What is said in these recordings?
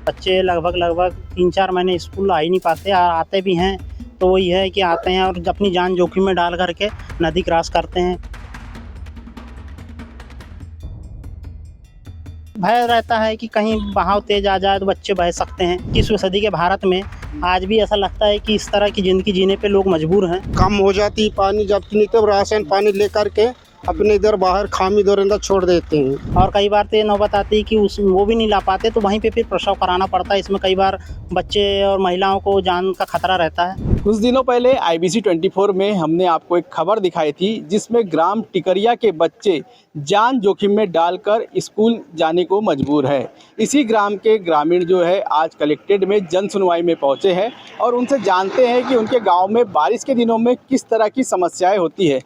बच्चे लगभग 3-4 महीने स्कूल आ ही नहीं पाते, आते भी हैं तो वही है कि आते हैं और अपनी जान जोखिम में डाल करके नदी क्रॉस करते हैं। भय रहता है कि कहीं बहाव तेज आ जाए तो बच्चे बह सकते हैं। 21वीं सदी के भारत में आज भी ऐसा लगता है कि इस तरह की ज़िंदगी जीने पे लोग मजबूर हैं। कम हो जाती पानी जब नहीं तो राशन पानी लेकर के अपने इधर बाहर खामी दौरंदा छोड़ देते हैं। और कई बार तो ये नौबत आती है कि वो भी नहीं ला पाते तो वहीं पे फिर प्रसव कराना पड़ता है। इसमें कई बार बच्चे और महिलाओं को जान का खतरा रहता है। कुछ दिनों पहले IBC 24 में हमने आपको एक खबर दिखाई थी जिसमें ग्राम टिकरिया के बच्चे जान जोखिम में डालकर स्कूल जाने को मजबूर है। इसी ग्राम के ग्रामीण जो है आज कलेक्ट्रेट में जन सुनवाई में पहुंचे हैं और उनसे जानते हैं कि उनके गांव में बारिश के दिनों में किस तरह की समस्याएं होती है।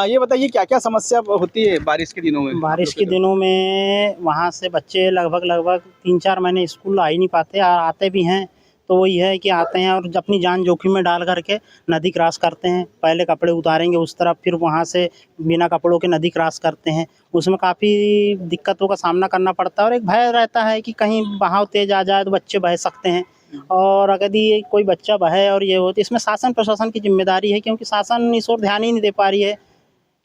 ये बताइए क्या क्या समस्या होती है बारिश के दिनों में? बारिश के दिनों में वहाँ से बच्चे लगभग 3-4 महीने स्कूल आ ही नहीं पाते, आते भी हैं तो वही है कि आते हैं और अपनी जान जोखिम में डाल करके नदी क्रॉस करते हैं। पहले कपड़े उतारेंगे उस तरफ, फिर वहाँ से बिना कपड़ों के नदी क्रॉस करते हैं। उसमें काफ़ी दिक्कतों का सामना करना पड़ता है और एक भय रहता है कि कहीं बहाव तेज आ जाए तो बच्चे बह सकते हैं। और अगर ये कोई बच्चा बहे और ये हो तो इसमें शासन प्रशासन की जिम्मेदारी है, क्योंकि शासन इस ओर ध्यान ही नहीं दे पा रही है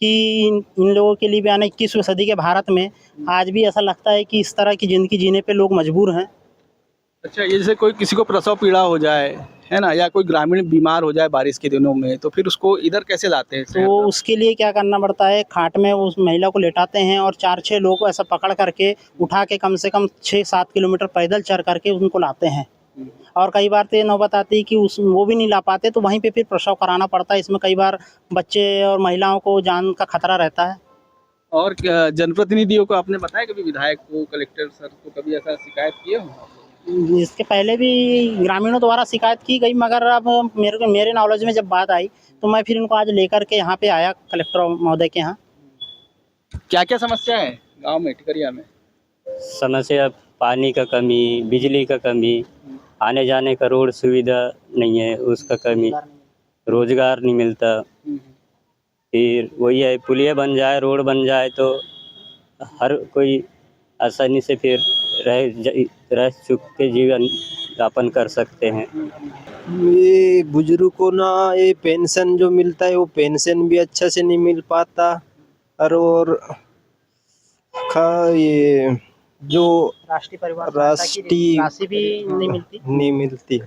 कि इन लोगों के लिए भी आने 21वीं सदी के भारत में आज भी ऐसा लगता है कि इस तरह की ज़िंदगी जीने पे लोग मजबूर हैं। अच्छा, ये जैसे कोई किसी को प्रसव पीड़ा हो जाए है ना, या कोई ग्रामीण बीमार हो जाए बारिश के दिनों में तो फिर उसको इधर कैसे लाते हैं? तो उसके लिए क्या करना पड़ता है, खाट में उस महिला को लेटाते हैं और 4-6 लोग को ऐसा पकड़ करके उठा के कम से कम 6-7 किलोमीटर पैदल चल करके उनको लाते हैं। और कई बार तो ये नौबत आती है कि वो भी नहीं ला पाते तो वहीं पे फिर प्रसव कराना पड़ता है। इसमें कई बार बच्चे और महिलाओं को जान का खतरा रहता है। और जनप्रतिनिधियों को आपने बताया, कभी विधायक को, कलेक्टर सर को कभी ऐसा शिकायत किए हो? इसके पहले भी ग्रामीणों द्वारा शिकायत की गई, मगर अब मेरे नॉलेज में जब बात आई तो मैं फिर इनको आज लेकर के यहाँ पे आया कलेक्टर महोदय के यहाँ। क्या क्या समस्या है गांव में टिकरिया में? समस्या पानी का कमी, बिजली का कमी, आने जाने का रोड सुविधा नहीं है उसका कमी, रोजगार नहीं मिलता। फिर वही है, पुलिया बन जाए, रोड बन जाए तो हर कोई आसानी से फिर रह चुक के जीवन यापन कर सकते हैं। ये बुजुर्ग को ना ये पेंशन जो मिलता है वो पेंशन भी अच्छा से नहीं मिल पाता और ये जो राष्ट्रीय परिवार राष्ट्रीय राशि भी नहीं मिलती।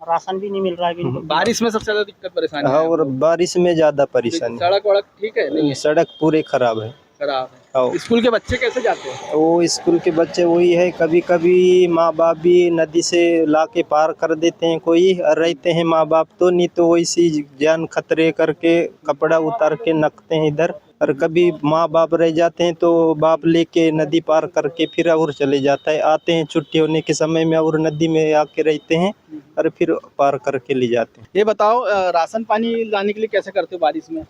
राशन भी नहीं मिल रहा है। बारिश में सबसे ज्यादा दिक्कत परेशानी है। और बारिश में ज्यादा परेशानी। सड़क वड़क ठीक है? नहीं, सड़क पूरे खराब है। खराब है। स्कूल के बच्चे कैसे जाते हैं? वो स्कूल के बच्चे वही है, कभी कभी माँ बाप भी नदी से लाके पार कर देते हैं, कोई रहते हैं माँ बाप तो, नहीं तो वैसी जान खतरे करके कपड़ा उतार के नकते हैं इधर। और कभी माँ बाप रह जाते हैं तो बाप लेके नदी पार करके फिर और चले जाता है। आते हैं छुट्टी होने के समय में और नदी में आके रहते हैं और फिर पार करके ले जाते हैं। ये बताओ, राशन पानी लाने के लिए कैसे करते हो बारिश में?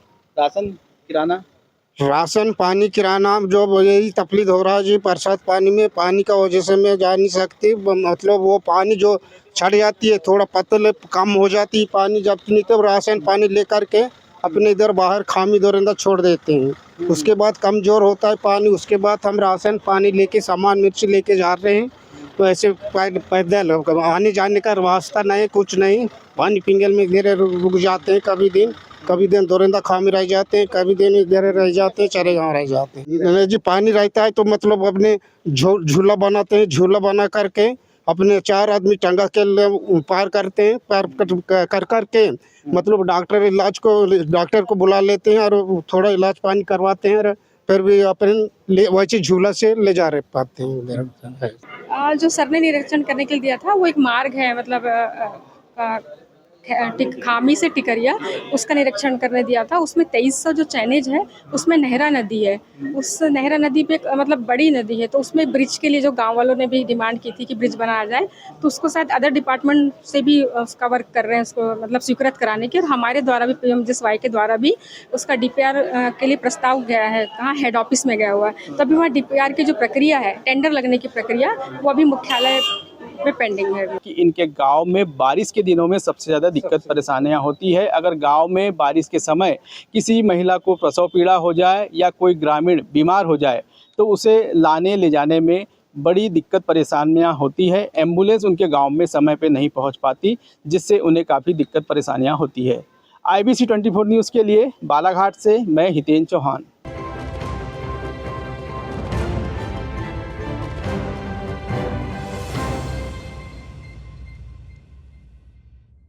राशन पानी किराना जो यही तकलीफ हो रहा है जी। बरसात पानी में पानी का वजह से मैं जा नहीं सकती, मतलब वो पानी जो छड़ जाती है थोड़ा पतले कम हो जाती है पानी, जब नहीं तो राशन पानी लेकर के अपने इधर बाहर खामी दौरंदा छोड़ देते हैं। उसके बाद कमज़ोर होता है पानी, उसके बाद हम राशन पानी लेके सामान मिर्ची लेके जा रहे हैं तो ऐसे पैदल आने जाने का रास्ता नहीं, कुछ नहीं। पानी पिंगल में घेरे रुक जाते हैं, कभी दिन दौरंदा खामी रह जाते हैं, कभी दिन इधर रह जाते हैं, चरे गाँव रह जाते हैं जी। पानी रहता है तो मतलब अपने झूला बनाते हैं, झूला बना करके अपने 4 आदमी टंगा के पार करते हैं। पार कर करके मतलब डॉक्टर को बुला लेते हैं और थोड़ा इलाज पानी करवाते हैं और फिर भी अपने वैसे झूला से ले जा पाते हैं। जो सर ने निरीक्षण करने के लिए दिया था वो एक मार्ग है, मतलब खामी से टिकरिया, उसका निरीक्षण करने दिया था। उसमें 2300 जो चैनेज है उसमें नेहरा नदी है। उस नेहरा नदी पे मतलब बड़ी नदी है तो उसमें ब्रिज के लिए जो गांव वालों ने भी डिमांड की थी कि ब्रिज बनाया जाए, तो उसको शायद अदर डिपार्टमेंट से भी उसका वर्क कर रहे हैं, उसको मतलब स्वीकृत कराने की। और हमारे द्वारा भी PMGSY के द्वारा भी उसका DPR के लिए प्रस्ताव गया है, कहाँ हेड ऑफिस में गया हुआ है। तो अभी वहाँ DPR की जो प्रक्रिया है, टेंडर लगने की प्रक्रिया, वो अभी मुख्यालय में पेंडिंग है। कि इनके गांव में बारिश के दिनों में सबसे ज़्यादा दिक्कत परेशानियां होती है। अगर गांव में बारिश के समय किसी महिला को प्रसव पीड़ा हो जाए या कोई ग्रामीण बीमार हो जाए तो उसे लाने ले जाने में बड़ी दिक्कत परेशानियां होती है। एम्बुलेंस उनके गांव में समय पे नहीं पहुंच पाती, जिससे उन्हें काफ़ी दिक्कत परेशानियां होती है। IBC 24 न्यूज़ के लिए बालाघाट से मैं हितेन चौहान।